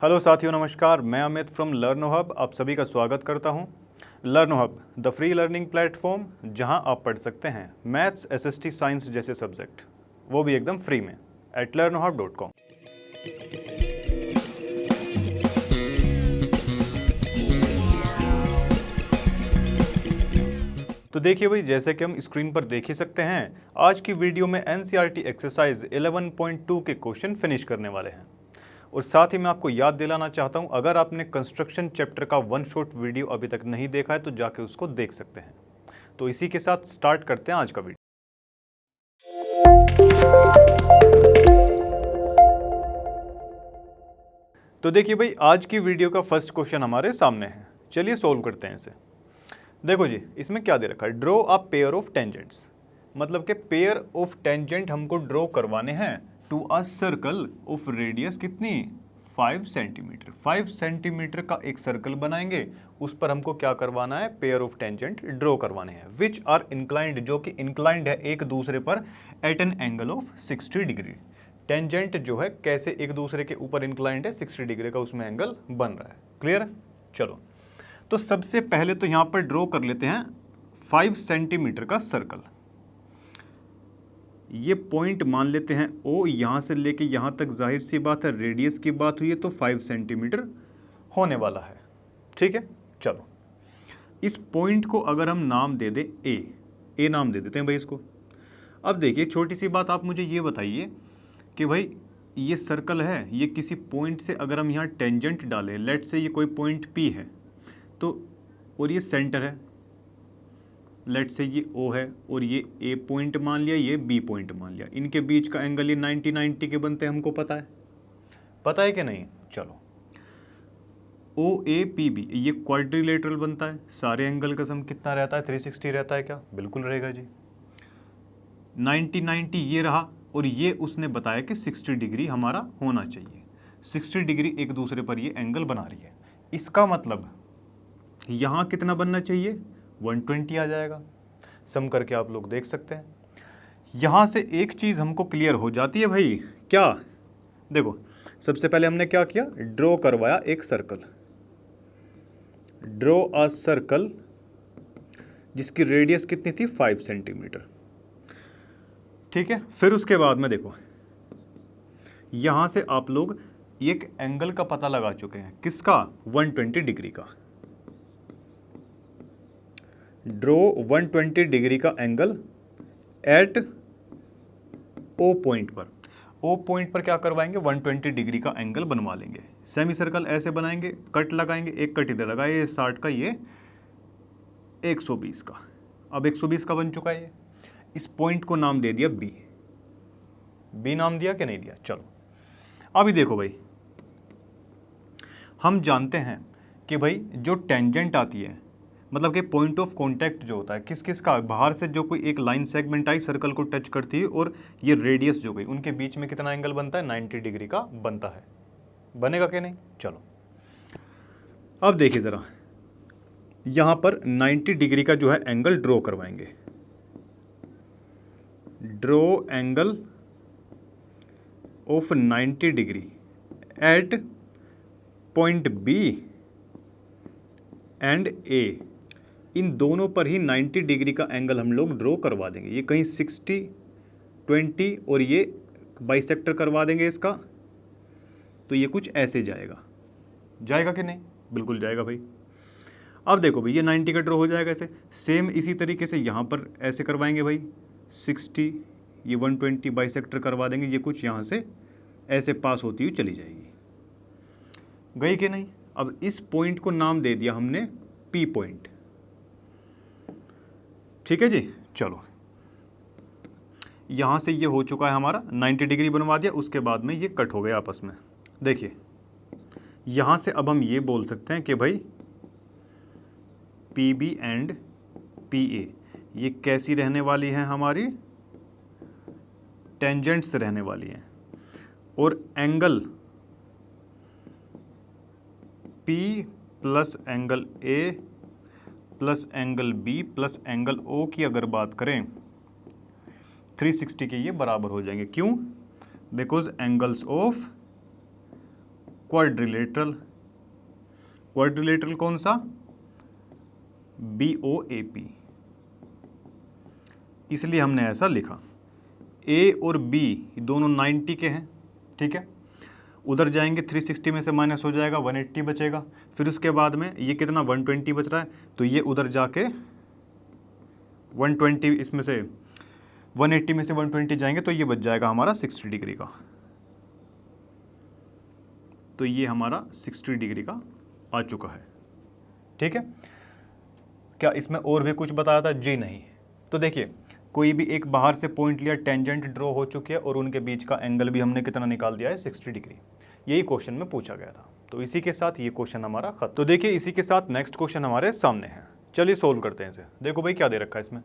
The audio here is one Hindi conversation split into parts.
हेलो साथियों, नमस्कार। मैं अमित फ्रॉम लर्नो हब आप सभी का स्वागत करता हूं। लर्नो hub the free learning platform, जहां आप पढ़ सकते हैं मैथ्स, एसएसटी, साइंस जैसे सब्जेक्ट, वो भी एकदम फ्री में at learnohub.com। तो देखिए भाई, जैसे कि हम स्क्रीन पर देख ही सकते हैं, आज की वीडियो में एनसीईआरटी एक्सरसाइज 11.2 के क्वेश्चन फिनिश करने वाले हैं। और साथ ही मैं आपको याद दिलाना चाहता हूं, अगर आपने कंस्ट्रक्शन चैप्टर का वन शॉट वीडियो अभी तक नहीं देखा है तो जाके उसको देख सकते हैं। तो इसी के साथ स्टार्ट करते हैं आज का वीडियो। तो देखिए भाई, आज की वीडियो का फर्स्ट क्वेश्चन हमारे सामने है। चलिए सोल्व करते हैं इसे। देखो जी, इसमें क्या दे रखा है, draw a pair of tangents, मतलब कि पेयर ऑफ टेंजेंट हमको ड्रॉ करवाने हैं to a circle of radius कितनी, 5 सेंटीमीटर। 5 सेंटीमीटर का एक सर्कल बनाएंगे, उस पर हमको क्या करवाना है, पेयर ऑफ टेंजेंट ड्रॉ करवाने हैं, विच आर इंक्लाइंड, जो कि इंक्लाइंड है एक दूसरे पर at an angle of 60 degree. Tangent जो है कैसे एक दूसरे के ऊपर इंक्लाइंड है, 60 डिग्री का उसमें एंगल बन रहा है। क्लियर है? चलो, तो सबसे पहले तो यहां पर ड्रॉ कर लेते हैं 5 सेंटीमीटर का सर्कल। ये पॉइंट मान लेते हैं ओ, यहां से लेके यहां तक जाहिर सी बात है रेडियस की बात हुई है तो 5 सेंटीमीटर होने वाला है। ठीक है, चलो इस पॉइंट को अगर हम नाम दे दें ए नाम दे देते हैं भाई इसको। अब देखिए, छोटी सी बात आप मुझे ये बताइए कि भाई ये सर्कल है, ये किसी पॉइंट से अगर हम यहाँ टेंजेंट डालें, लेट से ये कोई पॉइंट पी है तो, और ये सेंटर है, लेट से ये ओ है और ये ए पॉइंट मान लिया, ये बी पॉइंट मान लिया, इनके बीच का एंगल ये 90 के बनते हैं, हमको पता है कि नहीं। चलो, ओ ए पी बी ये क्वाड्रिलेटरल बनता है, सारे एंगल का सम कितना रहता है, 360 रहता है क्या, बिल्कुल रहेगा जी। 90 ये रहा, और ये उसने बताया कि 60 डिग्री हमारा होना चाहिए। 60 डिग्री एक दूसरे पर ये एंगल बना रही है, इसका मतलब यहाँ कितना बनना चाहिए, 120 आ जाएगा। सम करके आप लोग देख सकते हैं। यहाँ से एक चीज़ हमको क्लियर हो जाती है भाई, क्या, देखो सबसे पहले हमने क्या किया, ड्रॉ करवाया एक सर्कल, ड्रॉ अ सर्कल जिसकी रेडियस कितनी थी, 5 सेंटीमीटर। ठीक है, फिर उसके बाद में देखो, यहाँ से आप लोग एक एंगल का पता लगा चुके हैं, किसका, 120 डिग्री का। ड्रॉ 120 डिग्री का एंगल एट ओ पॉइंट पर। ओ पॉइंट पर क्या करवाएंगे, 120 डिग्री का एंगल बनवा लेंगे। सेमी सर्कल ऐसे बनाएंगे, कट लगाएंगे, एक कट इधर लगाए, ये 60 का, ये 120 का। अब 120 का बन चुका है ये। इस पॉइंट को नाम दे दिया बी नाम दिया कि नहीं दिया। चलो अभी देखो भाई, हम जानते हैं कि भाई जो टेंजेंट आती है, मतलब कि पॉइंट ऑफ कांटेक्ट जो होता है किस किस का, बाहर से जो कोई एक लाइन सेगमेंट आई सर्कल को टच करती है और ये रेडियस जो गई, उनके बीच में कितना एंगल बनता है, 90 डिग्री का बनता है। बनेगा कि नहीं। चलो अब देखिए ज़रा, यहाँ पर 90 डिग्री का जो है एंगल ड्रॉ करवाएंगे। Draw angle of 90 degree at point B and A. इन दोनों पर ही 90 डिग्री का एंगल हम लोग ड्रॉ करवा देंगे। ये कहीं 60, 20 और ये बाइसेक्टर करवा देंगे इसका, तो ये कुछ ऐसे जाएगा कि नहीं, बिल्कुल जाएगा भाई। अब देखो भाई, ये 90 का ड्रॉ हो जाएगा ऐसे, सेम इसी तरीके से यहाँ पर ऐसे करवाएंगे भाई, 60, ये 120 बाइसेक्टर करवा देंगे, ये कुछ यहाँ से ऐसे पास होती हुई चली जाएगी, गई कि नहीं। अब इस पॉइंट को नाम दे दिया हमने पी पॉइंट। ठीक है जी, चलो यहाँ से ये हो चुका है हमारा, 90 डिग्री बनवा दिया, उसके बाद में ये कट हो गया आपस में। देखिए यहाँ से अब हम ये बोल सकते हैं कि भाई P B and P A ये कैसी रहने वाली हैं, हमारी टेंजेंट्स रहने वाली हैं, और angle P plus angle A plus angle B plus angle O की अगर बात करें, 360 के ये बराबर हो जाएंगे। क्यों? Because angles of quadrilateral, quadrilateral कौन सा, BOAP, इसलिए हमने ऐसा लिखा। A और B दोनों 90 के हैं, ठीक है, उधर जाएंगे 360 में से माइनस हो जाएगा 180 बचेगा, फिर उसके बाद में ये कितना 120 बच रहा है, तो ये उधर जाके 120 इसमें से 180 में से 120 जाएंगे तो ये बच जाएगा हमारा 60 डिग्री का, तो ये हमारा 60 डिग्री का आ चुका है, ठीक है। क्या इसमें और भी कुछ बताया था? जी नहीं। तो देखिए कोई भी एक बाहर से पॉइंट लिया, टेंजेंट ड्रॉ हो चुकी है और उनके बीच का एंगल भी हमने कितना निकाल दिया है 60 डिग्री, यही क्वेश्चन में पूछा गया था। तो इसी के साथ ये क्वेश्चन हमारा खत्म। तो देखिए इसी के साथ नेक्स्ट क्वेश्चन हमारे सामने है, चलिए सोल्व करते हैं इसे। देखो भाई क्या दे रखा है इसमें,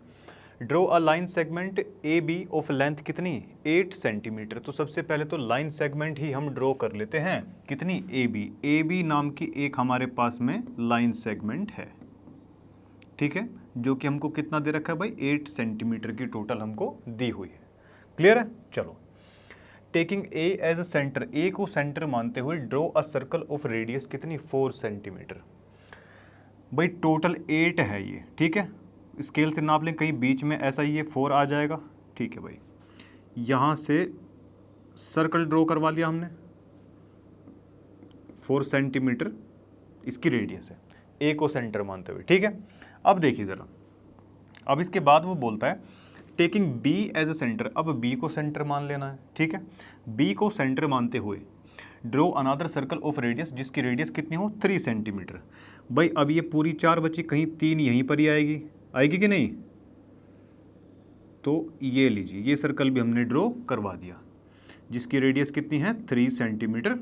draw a line segment AB of length कितनी 8 सेंटीमीटर। तो सबसे पहले तो लाइन सेगमेंट ही हम ड्रॉ कर लेते हैं, कितनी AB नाम की एक हमारे पास में लाइन सेगमेंट है, ठीक है, जो कि हमको कितना दे रखा है भाई 8 सेंटीमीटर की टोटल हमको दी हुई है। क्लियर है? चलो, taking A as a centre, A को सेंटर मानते हुए draw a circle of radius कितनी 4 सेंटीमीटर। भाई टोटल 8 है ये, ठीक है, स्केल से नाप लें, कहीं बीच में ऐसा ये 4 आ जाएगा, ठीक है भाई। यहाँ से सर्कल ड्रॉ करवा लिया हमने, 4 सेंटीमीटर इसकी रेडियस है, A को सेंटर मानते हुए, ठीक है। अब देखिए ज़रा, अब इसके बाद वो बोलता है taking B as a centre, अब B को सेंटर मान लेना है, ठीक है। B को सेंटर मानते हुए draw another circle of radius, जिसकी रेडियस कितनी हो 3 सेंटीमीटर। भाई अब ये पूरी 4 बची, कहीं 3 यहीं पर ही आएगी, आएगी कि नहीं, तो ये लीजिए ये सर्कल भी हमने ड्रॉ करवा दिया, जिसकी रेडियस कितनी है 3 सेंटीमीटर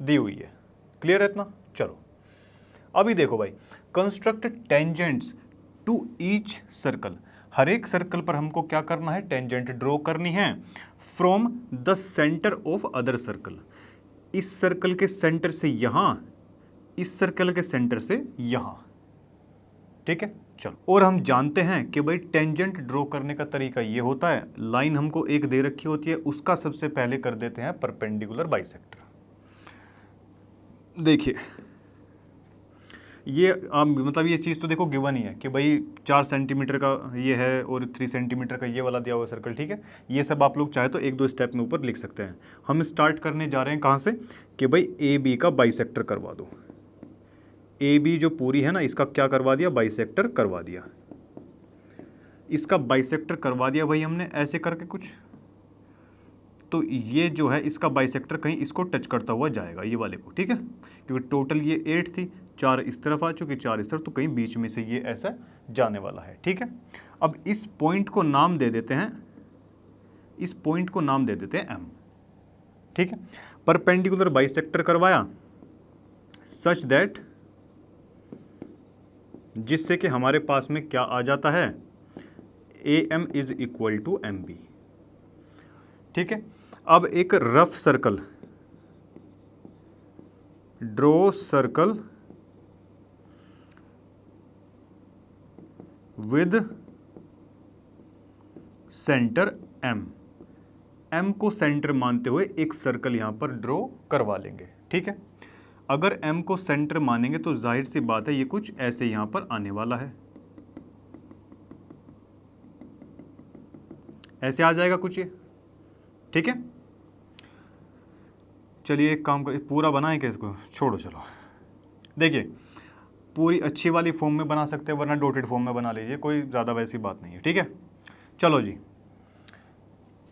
दी हुई है। क्लियर है इतना? चलो अभी देखो भाई, construct tangents to each circle, हर एक सर्कल पर हमको क्या करना है, टेंजेंट ड्रॉ करनी है from the centre of other circle, इस सर्कल के सेंटर से यहां, इस सर्कल के सेंटर से यहां, ठीक है। चलो, और हम जानते हैं कि भाई टेंजेंट ड्रॉ करने का तरीका ये होता है, लाइन हमको एक दे रखी होती है, उसका सबसे पहले कर देते हैं परपेंडिकुलर बाइसेक्टर। देखिए ये मतलब ये चीज़ तो देखो गिवन ही है कि भाई 4 सेंटीमीटर का ये है और 3 सेंटीमीटर का ये वाला दिया हुआ सर्कल, ठीक है। ये सब आप लोग चाहे तो 1-2 स्टेप में ऊपर लिख सकते हैं। हम स्टार्ट करने जा रहे हैं कहाँ से, कि भाई AB का बाइसेक्टर करवा दो, AB जो पूरी है ना इसका क्या करवा दिया, बाइसेक्टर करवा दिया, इसका बाइसेक्टर करवा दिया भाई हमने ऐसे करके कुछ, तो ये जो है इसका बाइसेक्टर कहीं इसको टच करता हुआ जाएगा, ये वाले को, ठीक है, क्योंकि टोटल ये 8 थी, 4 इस तरफ आ चुकी, 4 इस तरफ, तो कहीं बीच में से ये ऐसा जाने वाला है, ठीक है। अब इस पॉइंट को नाम दे देते हैं, इस पॉइंट को नाम दे देते हैं M, ठीक है। परपेंडिकुलर बाइसेक्टर करवाया सच दैट, जिससे कि हमारे पास में क्या आ जाता है, AM is equal to MB, ठीक है। अब एक rough circle, draw circle with centre M को सेंटर मानते हुए एक सर्कल यहां पर ड्रॉ करवा लेंगे, ठीक है। अगर M को सेंटर मानेंगे तो जाहिर सी बात है ये कुछ ऐसे यहां पर आने वाला है, ऐसे आ जाएगा कुछ ये, ठीक है। चलिए एक काम कर, पूरा बनाएं क्या इसको, छोड़ो चलो। देखिए पूरी अच्छी वाली फॉर्म में बना सकते हैं, वरना डॉटेड फॉर्म में बना लीजिए, कोई ज़्यादा वैसी बात नहीं है, ठीक है। चलो जी,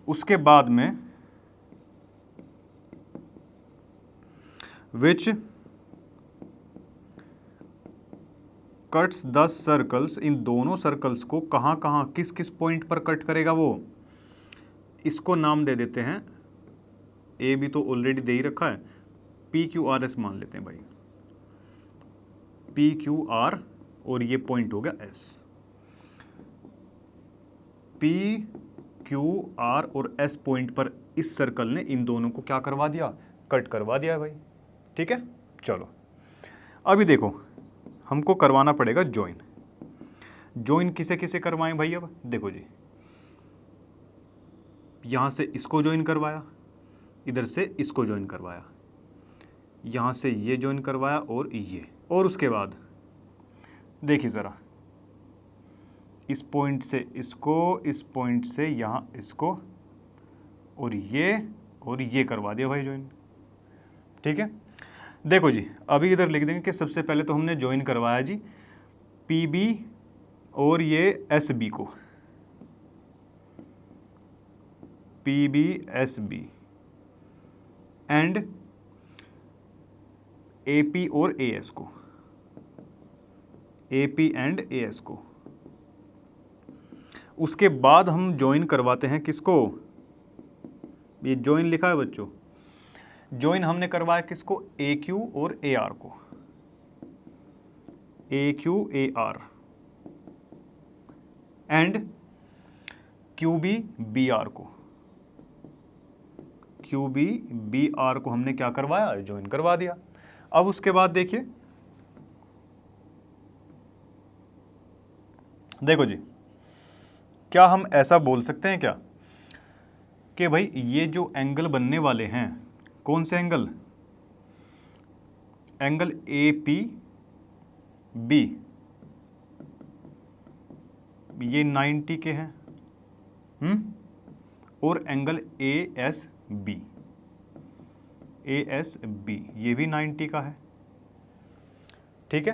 उसके बाद में विच कट्स द सर्कल्स, इन दोनों सर्कल्स को कहाँ कहाँ किस किस पॉइंट पर कट करेगा वो, इसको नाम दे देते हैं, ए भी तो ऑलरेडी दे ही रखा है, PQRS मान लेते हैं भाई, PQR और ये पॉइंट हो गया S, PQR और S पॉइंट पर इस सर्कल ने इन दोनों को क्या करवा दिया, कट करवा दिया है भाई, ठीक है। चलो अभी देखो हमको करवाना पड़ेगा ज्वाइन, ज्वाइन किसे किसे करवाएं भाई, अब देखो जी, यहाँ से इसको ज्वाइन करवाया, इधर से इसको ज्वाइन करवाया, यहाँ से ये ज्वाइन करवाया और ये, और उसके बाद देखिए ज़रा, इस पॉइंट से इसको, इस पॉइंट से यहाँ इसको, और ये करवा दिया भाई ज्वाइन। ठीक है, देखो जी, अभी इधर लिख देंगे कि सबसे पहले तो हमने ज्वाइन करवाया जी पी बी और ये एस बी को, P B S B, and A P और ए एस को, A P and A S को। उसके बाद हम ज्वाइन करवाते हैं किसको, ये ज्वाइन लिखा है बच्चों, ज्वाइन हमने करवाया किसको, ए क्यू और ए आर को, A Q A R, and Q B B R को, क्यू बी बी आर को हमने क्या करवाया, ज्वाइन करवा दिया। अब उसके बाद देखिए, देखो जी, क्या हम ऐसा बोल सकते हैं क्या कि भाई ये जो एंगल बनने वाले हैं, कौन से angle, angle A P B, ये 90 के हैं, और angle A S B, A S B ये भी 90 का है। ठीक है,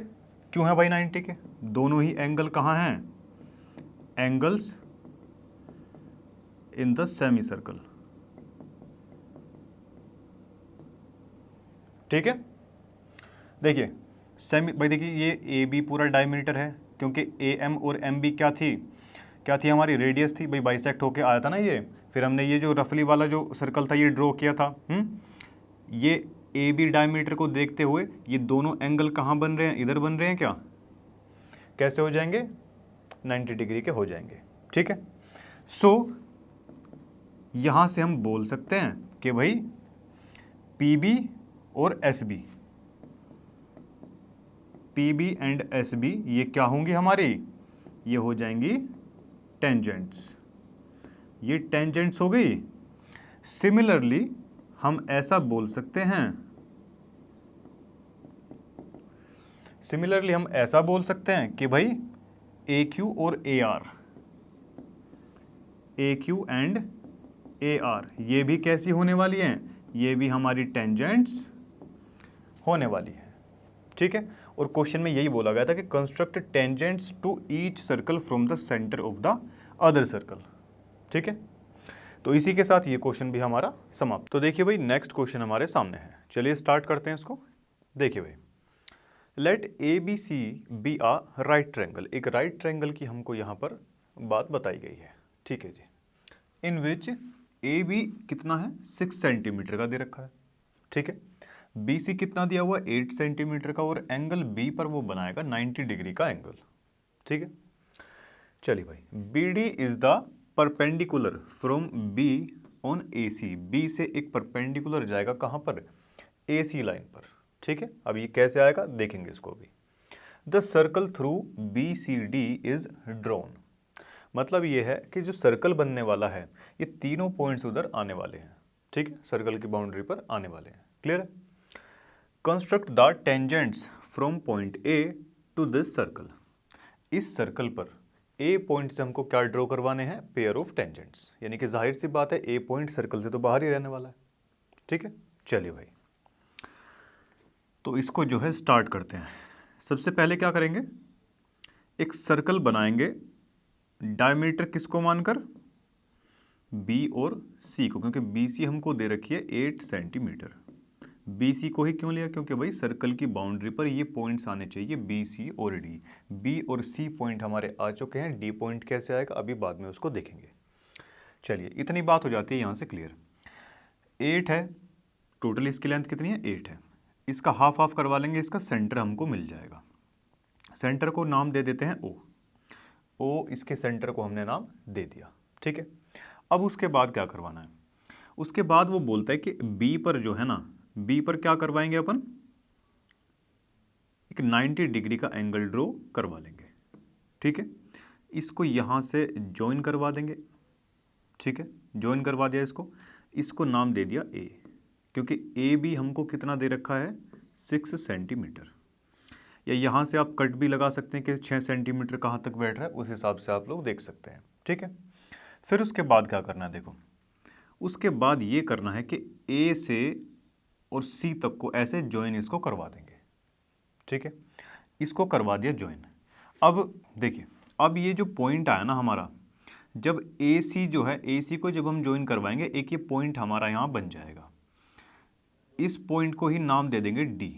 क्यों है भाई 90 के, दोनों ही एंगल कहाँ हैं, angles in the semi circle. ठीक है, देखिए सेमी, भाई देखिए ये ए बी पूरा डायमीटर है, क्योंकि ए एम और एम बी क्या थी हमारी, रेडियस थी भाई, बाइसेक्ट होके आया था ना ये, फिर हमने ये जो रफली वाला जो सर्कल था ये ड्रॉ किया था। ये ए बी डायमीटर को देखते हुए ये दोनों एंगल कहाँ बन रहे हैं, इधर बन रहे हैं क्या, कैसे हो जाएंगे, 90 डिग्री के हो जाएंगे। ठीक है, सो यहाँ से हम बोल सकते हैं कि भाई पी बी और S B, P B and S B ये क्या होंगी हमारी, ये हो जाएंगी टेंजेंट्स, ये टेंजेंट्स हो गई। सिमिलरली हम ऐसा बोल सकते हैं, सिमिलरली हम ऐसा बोल सकते हैं कि भाई ए क्यू और A are, A Q and A R ये भी कैसी होने वाली हैं, ये भी हमारी टेंजेंट्स होने वाली है। ठीक है, और क्वेश्चन में यही बोला गया था कि construct tangents to each circle from the centre of the other circle. ठीक है, तो इसी के साथ ये क्वेश्चन भी हमारा समाप्त। तो देखिए भाई, नेक्स्ट क्वेश्चन हमारे सामने है, चलिए स्टार्ट करते हैं इसको। देखिए भाई, let A B C be a right triangle, एक राइट ट्रायंगल की हमको यहाँ पर बात बताई गई है। ठीक है जी, इन विच ए बी कितना है, 6 सेंटीमीटर का दे रखा है। ठीक है, बी सी कितना दिया हुआ, 8 सेंटीमीटर का, और एंगल बी पर वो बनाएगा 90 डिग्री का एंगल। ठीक है, चलिए भाई, B D is the perpendicular from B on A C, B से एक परपेंडिकुलर जाएगा कहाँ पर, ए सी लाइन पर। ठीक है, अब ये कैसे आएगा देखेंगे इसको भी। The circle through B C D is drawn, मतलब ये है कि जो सर्कल बनने वाला है ये तीनों पॉइंट्स उधर आने वाले हैं। ठीक है, सर्कल की बाउंड्री पर आने वाले हैं। क्लियर है, construct the tangents from point A to this circle, इस सर्कल पर ए पॉइंट से हमको क्या ड्रॉ करवाने हैं, पेयर ऑफ टेंजेंट्स, यानी कि जाहिर सी बात है ए पॉइंट सर्कल से तो बाहर ही रहने वाला है। ठीक है, चलिए भाई, तो इसको जो है स्टार्ट करते हैं। सबसे पहले क्या करेंगे, एक सर्कल बनाएंगे, डायमीटर किसको मानकर, बी और सी को, क्योंकि बी सी हमको दे रखी है 8 सेंटीमीटर। बी सी को ही क्यों लिया, क्योंकि भाई सर्कल की बाउंड्री पर ये पॉइंट्स आने चाहिए, बी सी और डी। बी और सी पॉइंट हमारे आ चुके हैं, डी पॉइंट कैसे आएगा अभी बाद में उसको देखेंगे। चलिए, इतनी बात हो जाती है यहाँ से क्लियर। 8 है टोटल, इसकी लेंथ कितनी है, 8 है। इसका हाफ हाफ करवा लेंगे, इसका सेंटर हमको मिल जाएगा। सेंटर को नाम दे देते हैं ओ, ओ इसके सेंटर को हमने नाम दे दिया। ठीक है, अब उसके बाद क्या करवाना है, उसके बाद वो बोलता है कि बी पर जो है ना, बी पर क्या करवाएंगे अपन, एक 90 डिग्री का एंगल ड्रॉ करवा लेंगे। ठीक है, इसको यहाँ से ज्वाइन करवा देंगे। ठीक है, ज्वाइन करवा दिया इसको, इसको नाम दे दिया ए, क्योंकि ए बी हमको कितना दे रखा है 6 सेंटीमीटर। या यहाँ से आप कट भी लगा सकते हैं कि 6 सेंटीमीटर कहाँ तक बैठ रहा है, उस हिसाब से आप लोग देख सकते हैं। ठीक है, फिर उसके बाद क्या करना है, देखो उसके बाद ये करना है कि ए से और सी तक को ऐसे ज्वाइन इसको करवा देंगे। ठीक है, इसको करवा दिया ज्वाइन। अब देखिए, अब ये जो पॉइंट आया ना हमारा, जब ए सी जो है, ए सी को जब हम ज्वाइन करवाएंगे, एक ये पॉइंट हमारा यहाँ बन जाएगा। इस पॉइंट को ही नाम दे देंगे डी।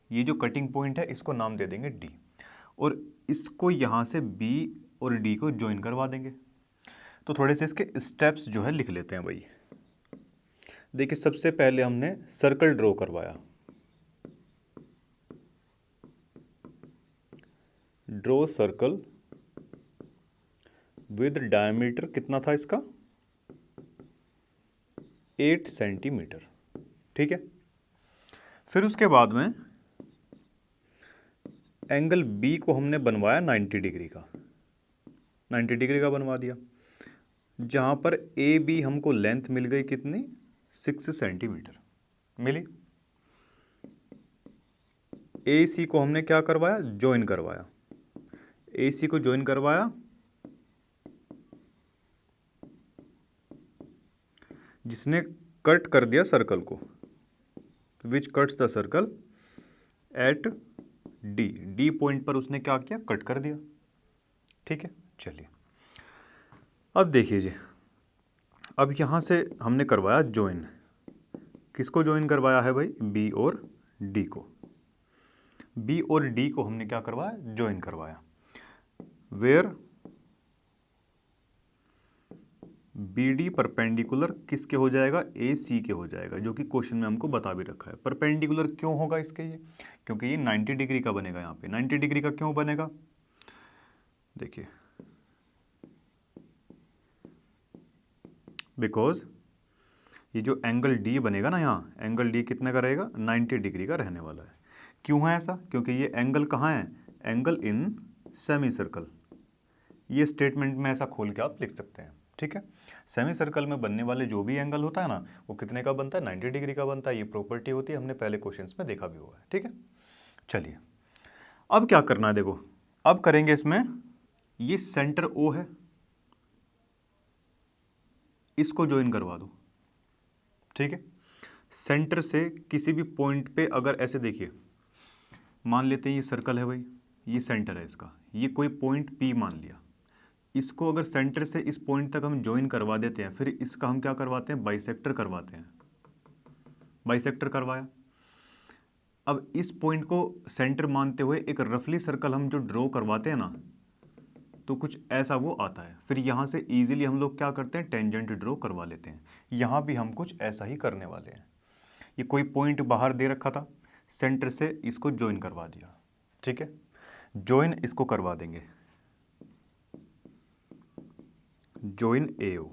ये जो कटिंग पॉइंट है इसको नाम दे देंगे डी, और इसको यहाँ से बी और डी को ज्वाइन करवा देंगे। तो थोड़े से इसके स्टेप्स जो है लिख लेते हैं भाई। देखिए, सबसे पहले हमने सर्कल ड्रॉ करवाया। ड्रॉ सर्कल विद डायमीटर कितना था इसका, 8 सेंटीमीटर। ठीक है, फिर उसके बाद में एंगल बी को हमने बनवाया 90 डिग्री का, 90 डिग्री का बनवा दिया, जहाँ पर ए बी हमको लेंथ मिल गई कितनी, 6 सेंटीमीटर मिली। ए सी को हमने क्या करवाया, ज्वाइन करवाया। ए सी को ज्वाइन करवाया, जिसने कट कर दिया सर्कल को, विच cuts the circle eight D. D point पर उसने क्या किया, कट कर दिया। ठीक है, चलिए अब देखिए जी, अब यहाँ से हमने करवाया ज्वाइन। किसको ज्वाइन करवाया है भाई, बी और डी को। बी और डी को हमने क्या करवाया, ज्वाइन करवाया। वेयर बी डी परपेंडिकुलर किसके हो जाएगा, ए सी के हो जाएगा, जो कि क्वेश्चन में हमको बता भी रखा है। परपेंडिकुलर क्यों होगा इसके, ये क्योंकि ये 90 डिग्री का बनेगा। यहाँ पे 90 डिग्री का क्यों बनेगा, देखिए, बिकॉज ये जो एंगल डी बनेगा ना, यहाँ एंगल डी कितने का रहेगा, 90 डिग्री का रहने वाला है। क्यों है ऐसा, क्योंकि ये एंगल कहाँ है, एंगल इन सेमी सर्कल। ये स्टेटमेंट में ऐसा खोल के आप लिख सकते हैं। ठीक है, सेमी सर्कल में बनने वाले जो भी एंगल होता है ना, वो कितने का बनता है, 90 डिग्री का बनता है। ये प्रॉपर्टी होती है, हमने पहले क्वेश्चंस में देखा भी हुआ है। ठीक है, चलिए अब क्या करना है, देखो अब करेंगे इसमें, ये सेंटर ओ है, इसको ज्वाइन करवा दो। ठीक है, सेंटर से किसी भी पॉइंट पे अगर ऐसे देखिए, मान लेते हैं ये सर्कल है भाई, ये सेंटर है इसका, ये कोई पॉइंट पी मान लिया, इसको अगर सेंटर से इस पॉइंट तक हम ज्वाइन करवा देते हैं, फिर इसका हम क्या करवाते हैं, बाइसेक्टर करवाते हैं। बाइसेक्टर करवाया, अब इस पॉइंट को सेंटर मानते हुए एक रफली सर्कल हम जो ड्रॉ करवाते हैं ना, तो कुछ ऐसा वो आता है। फिर यहाँ से इजीली हम लोग क्या करते हैं, टेंजेंट ड्रॉ करवा लेते हैं। यहाँ भी हम कुछ ऐसा ही करने वाले हैं। ये कोई पॉइंट बाहर दे रखा था, सेंटर से इसको ज्वाइन करवा दिया। ठीक है, ज्वाइन इसको करवा देंगे, join AO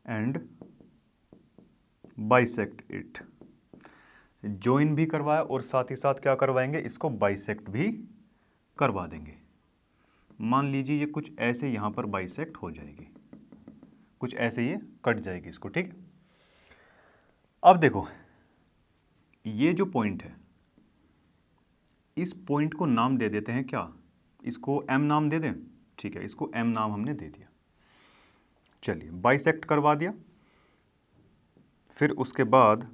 and bisect it। Join भी करवाया और साथ ही साथ क्या करवाएंगे, इसको बाइसेक्ट भी करवा देंगे। मान लीजिए ये कुछ ऐसे यहाँ पर बाइसेक्ट हो जाएगी, कुछ ऐसे ये कट जाएगी इसको। ठीक है, अब देखो ये जो पॉइंट है, इस पॉइंट को नाम दे देते हैं क्या, इसको M नाम दे दें। ठीक है, इसको M नाम हमने दे दिया। चलिए बाइसेक्ट करवा दिया, फिर उसके बाद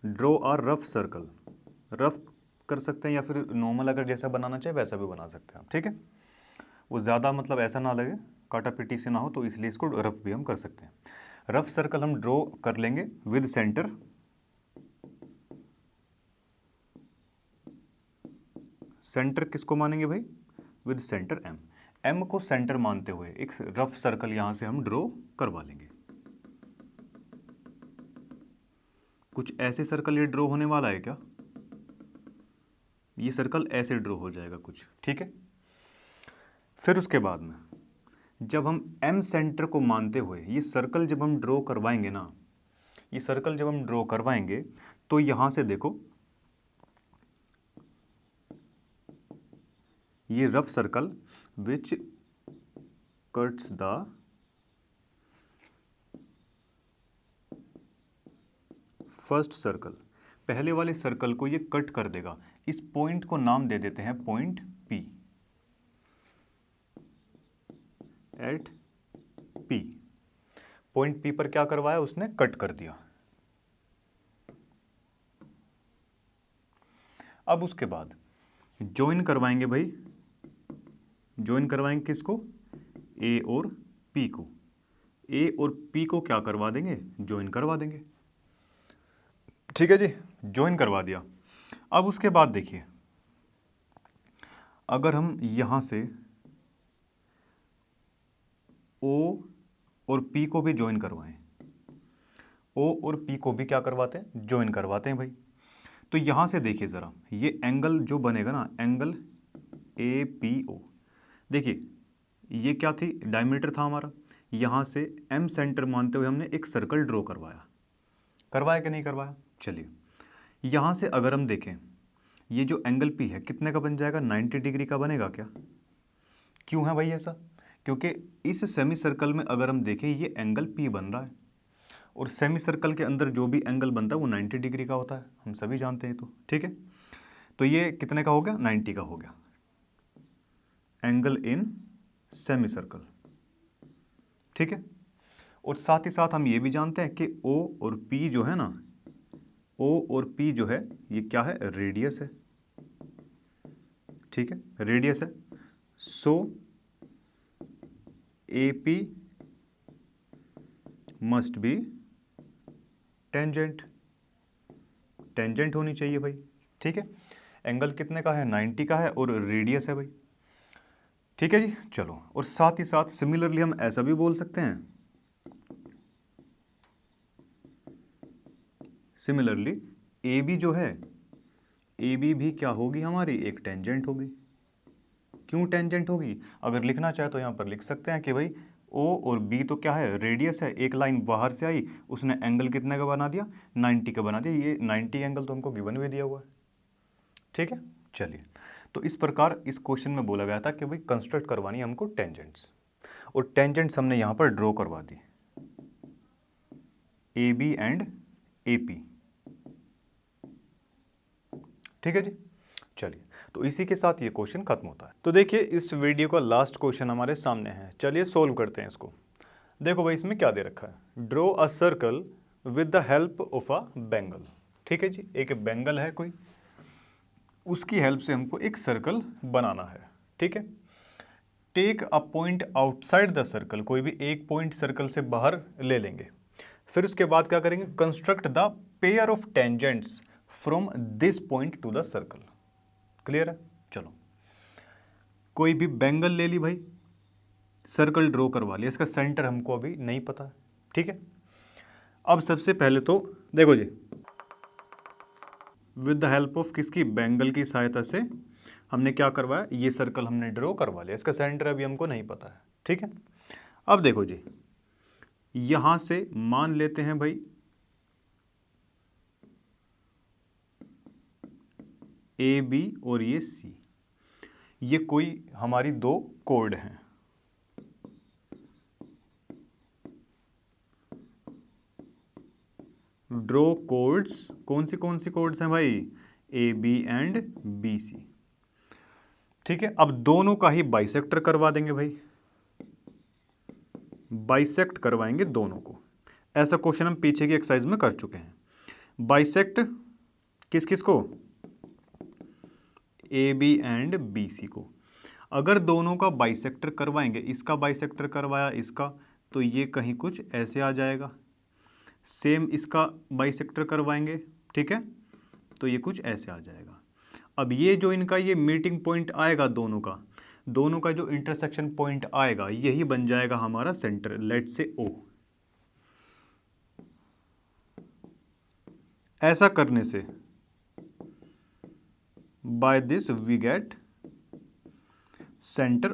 draw a rough circle. Rough कर सकते हैं या फिर नॉर्मल अगर जैसा बनाना चाहे वैसा भी बना सकते हैं आप। ठीक है, वो ज़्यादा मतलब ऐसा ना लगे, काटा पिटी से ना हो, तो इसलिए इसको रफ भी हम कर सकते हैं। रफ सर्कल हम ड्रॉ कर लेंगे विद सेंटर, सेंटर किसको मानेंगे भाई, विद सेंटर M। M को सेंटर मानते हुए एक रफ सर्कल यहां से हम ड्रॉ करवा लेंगे। कुछ ऐसे सर्कल ये ड्रॉ होने वाला है क्या, ये सर्कल ऐसे ड्रॉ हो जाएगा कुछ। ठीक है, फिर उसके बाद में जब हम M सेंटर को मानते हुए ये सर्कल जब हम ड्रॉ करवाएंगे ना, ये सर्कल जब हम ड्रॉ करवाएंगे तो यहाँ से देखो ये rough circle which cuts the first circle, पहले वाले सर्कल को ये कट कर देगा। इस पॉइंट को नाम दे देते हैं point P, at P। Point P पर क्या करवाया उसने, कट कर दिया। अब उसके बाद ज्वाइन करवाएंगे भाई, ज्वाइन करवाएंगे किसको, A और P को। A और P को क्या करवा देंगे, ज्वाइन करवा देंगे। ठीक है जी, ज्वाइन करवा दिया। अब उसके बाद देखिए, अगर हम यहां से O और P को भी ज्वाइन करवाएं, O और P को भी क्या करवाते हैं, ज्वाइन करवाते हैं भाई। तो यहां से देखिए ज़रा, ये एंगल जो बनेगा ना, एंगल APO, देखिए ये क्या थी, डायमीटर था हमारा। यहां से M सेंटर मानते हुए हमने एक सर्कल ड्रॉ करवाया, करवाया कि नहीं करवाया। चलिए यहां से अगर हम देखें, ये जो एंगल P है कितने का बन जाएगा, 90 डिग्री का बनेगा क्या। क्यों है भाई ऐसा, क्योंकि इस सेमी सर्कल में अगर हम देखें ये एंगल P बन रहा है, और सेमी सर्कल के अंदर जो भी एंगल बनता है वो 90 डिग्री का होता है, हम सभी जानते हैं। तो ठीक है, तो ये कितने का हो गया, 90 का हो गया, एंगल इन सेमी सर्कल। ठीक है, और साथ ही साथ हम ये भी जानते हैं कि O और P जो है ना, O और P जो है ये क्या है, रेडियस है। ठीक है, रेडियस है। सो AP must be tangent, tangent होनी चाहिए भाई। ठीक है, एंगल कितने का है, 90 का है, और रेडियस है भाई। ठीक है जी, चलो, और साथ ही साथ सिमिलरली हम ऐसा भी बोल सकते हैं, सिमिलरली AB जो है, AB भी क्या होगी हमारी, एक टेंजेंट होगी। क्यों टेंजेंट होगी, अगर लिखना चाहे तो यहाँ पर लिख सकते हैं कि भाई O और B तो क्या है, रेडियस है। एक लाइन बाहर से आई, उसने एंगल कितने का बना दिया, 90 का बना दिया। ये 90 एंगल तो हमको गिवन भी दिया हुआ है। ठीक है, चलिए, तो इस प्रकार इस क्वेश्चन में बोला गया था कि भाई कंस्ट्रक्ट करवानी है हमको टेंजेंट्स, और टेंजेंट्स हमने यहाँ पर ड्रॉ करवा दी, AB एंड AP। ठीक है जी, चलिए, तो इसी के साथ ये क्वेश्चन खत्म होता है। तो देखिए इस वीडियो का लास्ट क्वेश्चन हमारे सामने है, चलिए सोल्व करते हैं इसको। देखो भाई इसमें क्या दे रखा है, draw a circle with the help of a Bengal. ठीक है जी, एक बेंगल है कोई, उसकी हेल्प से हमको एक सर्कल बनाना है। ठीक है, take a point outside the circle, कोई भी एक पॉइंट सर्कल से बाहर ले लेंगे। फिर उसके बाद क्या करेंगे, construct the pair of tangents from this point two the circle. Clear है, चलो, कोई भी बेंगल ले ली भाई, सर्कल ड्रॉ करवा लिया, इसका सेंटर हमको अभी नहीं पता। ठीक है, अब सबसे पहले तो देखो जी, विद द हेल्प ऑफ किसकी, बेंगल की सहायता से हमने क्या करवाया, ये सर्कल हमने ड्रॉ करवा लिया, इसका सेंटर अभी हमको नहीं पता है। ठीक है, अब देखो जी, यहां से मान लेते हैं भाई AB और ये C, ये कोई हमारी दो कोड हैं। ड्रॉ कोड्स, कौन सी कोड्स हैं भाई, AB एंड BC। ठीक है, अब दोनों का ही बाइसेक्टर करवा देंगे भाई, बाइसेक्ट करवाएंगे दोनों को। ऐसा क्वेश्चन हम पीछे की एक्सरसाइज में कर चुके हैं। बाइसेक्ट किस किस को, AB एंड BC को। अगर दोनों का बाइसेक्टर करवाएंगे, इसका बाइसेक्टर करवाया इसका, तो ये कहीं कुछ ऐसे आ जाएगा। सेम इसका बाइसेक्टर करवाएंगे, ठीक है, तो ये कुछ ऐसे आ जाएगा। अब ये जो इनका ये मीटिंग पॉइंट आएगा, दोनों का जो इंटरसेक्शन पॉइंट आएगा, यही बन जाएगा हमारा सेंटर, लेट से O। ऐसा करने से by this we get centre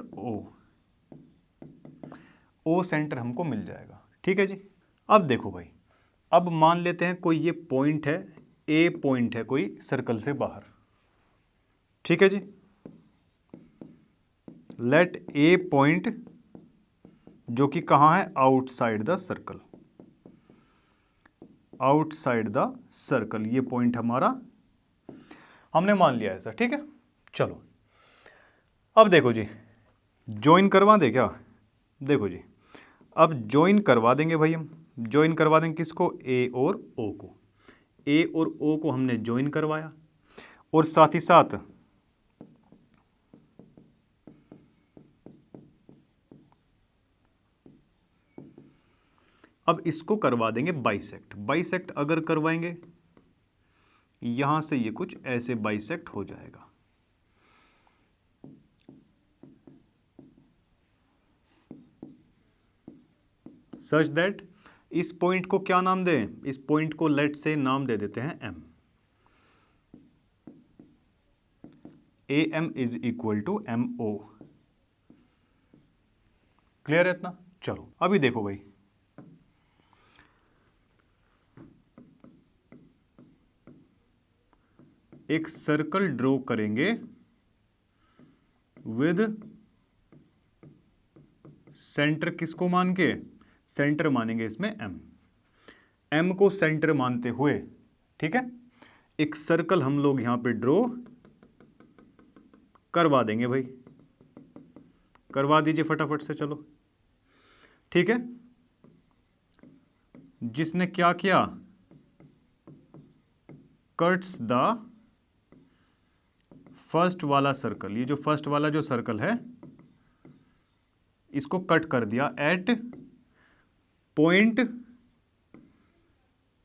O centre हमको मिल जाएगा। ठीक है जी, अब देखो भाई, अब मान लेते हैं कोई ये पॉइंट है, A पॉइंट है कोई सर्कल से बाहर। ठीक है जी, लेट ए पॉइंट जो कि कहाँ है, outside the circle, outside the circle, ये पॉइंट हमारा हमने मान लिया ऐसा, ठीक है। चलो अब देखो जी, ज्वाइन करवा दे क्या, देखो जी अब ज्वाइन करवा देंगे भाई, हम ज्वाइन करवा देंगे किसको, ए और ओ को, ए और ओ को हमने ज्वाइन करवाया, और साथ ही साथ अब इसको करवा देंगे बाइसेक्ट। बाइसेक्ट अगर करवाएंगे यहां से ये कुछ ऐसे बाइसेक्ट हो जाएगा, सच दैट इस पॉइंट को क्या नाम दें, इस पॉइंट को लेट से नाम दे देते हैं M, A M is equal to M O. Clear है इतना। चलो अभी देखो भाई, एक सर्कल ड्रॉ करेंगे विद सेंटर किसको मान के, सेंटर मानेंगे इसमें एम, एम को सेंटर मानते हुए, ठीक है, एक सर्कल हम लोग यहां पे ड्रॉ करवा देंगे भाई, करवा दीजिए फटाफट से, चलो ठीक है। जिसने क्या किया, कट्स द फर्स्ट वाला सर्कल, ये जो फर्स्ट वाला जो सर्कल है इसको कट कर दिया एट पॉइंट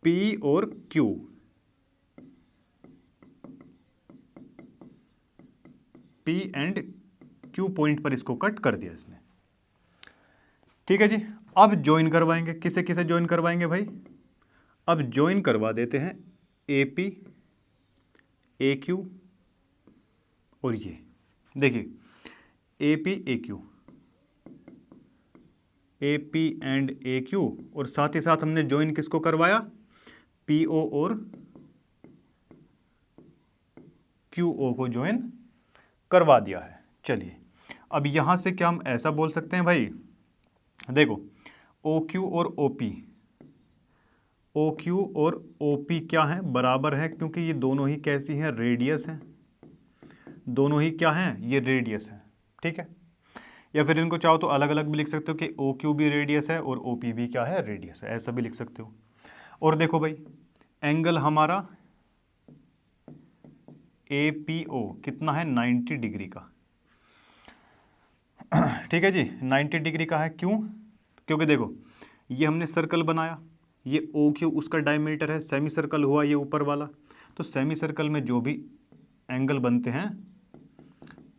पी और Q, P and Q point पर इसको कट कर दिया इसने, ठीक है जी। अब ज्वाइन करवाएंगे, किसे किसे ज्वाइन करवाएंगे भाई, अब ज्वाइन करवा देते हैं ए पी ए क्यू, और ये देखिए A P A Q, A P and A Q, और साथ ही साथ हमने ज्वाइन किसको करवाया, पी ओ और क्यू ओ को ज्वाइन करवा दिया है। चलिए अब यहां से क्या हम ऐसा बोल सकते हैं भाई, देखो ओ क्यू और ओ पी, ओ क्यू और ओ पी क्या है, बराबर है, क्योंकि ये दोनों ही कैसी हैं, रेडियस हैं, दोनों ही क्या हैं, ये रेडियस है, ठीक है। या फिर इनको चाहो तो अलग अलग भी लिख सकते हो कि ओ क्यू भी रेडियस है और ओ पी भी क्या है, रेडियस है, ऐसा भी लिख सकते हो। और देखो भाई एंगल हमारा ए पी ओ कितना है, 90 डिग्री का, ठीक है जी, 90 डिग्री का है, क्यों, क्योंकि देखो ये हमने सर्कल बनाया, ये ओ क्यू उसका डायमीटर है, सेमी सर्कल हुआ ये ऊपर वाला, तो सेमी सर्कल में जो भी एंगल बनते हैं,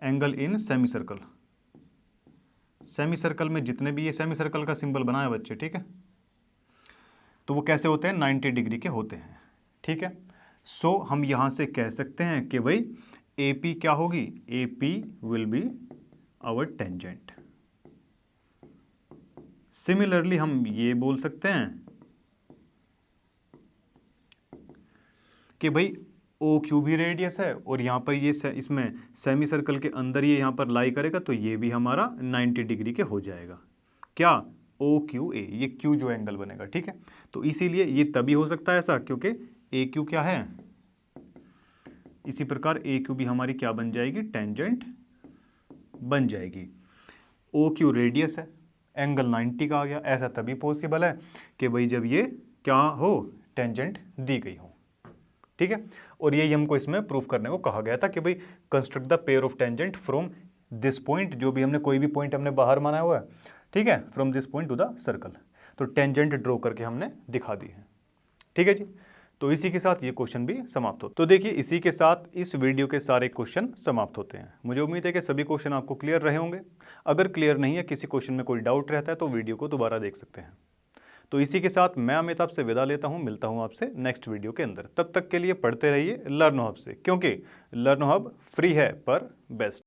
angle in semi circle, semi circle में जितने भी ये सेमी सर्कल का सिंबल बनाया बच्चे, ठीक है, तो वो कैसे होते हैं, 90 डिग्री के होते हैं, ठीक है। सो हम यहां से कह सकते हैं कि भाई ए पी क्या होगी, A P will be our tangent. Similarly हम ये बोल सकते हैं कि भाई ओ क्यू भी रेडियस है, और यहाँ पर ये इसमें सेमी सर्कल के अंदर ये यहाँ पर लाई करेगा, तो ये भी हमारा 90 डिग्री के हो जाएगा, क्या, ओ क्यू ए, ये क्यू जो एंगल बनेगा, ठीक है। तो इसीलिए ये तभी हो सकता है ऐसा क्योंकि ए क्यू क्या है, इसी प्रकार ए क्यू भी हमारी क्या बन जाएगी, टेंजेंट बन जाएगी। ओ क्यू रेडियस है, एंगल 90 का आ गया, ऐसा तभी पॉसिबल है कि भाई जब ये क्या हो, टेंजेंट दी गई हो, ठीक है। और यही हमको इसमें प्रूफ करने को कहा गया था कि भाई construct the pair of tangent from this point, जो भी हमने कोई भी पॉइंट हमने बाहर माना हुआ है, ठीक है, from this point two the circle, तो टेंजेंट ड्रॉ करके हमने दिखा दी है, ठीक है जी। तो इसी के साथ ये क्वेश्चन भी समाप्त हो। तो देखिए इसी के साथ इस वीडियो के सारे क्वेश्चन समाप्त होते हैं। मुझे उम्मीद है कि सभी क्वेश्चन आपको क्लियर रहे होंगे। अगर क्लियर नहीं है, किसी क्वेश्चन में कोई डाउट रहता है, तो वीडियो को दोबारा देख सकते हैं। तो इसी के साथ मैं अमित आपसे विदा लेता हूं, मिलता हूं आपसे नेक्स्ट वीडियो के अंदर। तब तक के लिए पढ़ते रहिए लर्नो हब से, क्योंकि लर्नो हब फ्री है पर बेस्ट।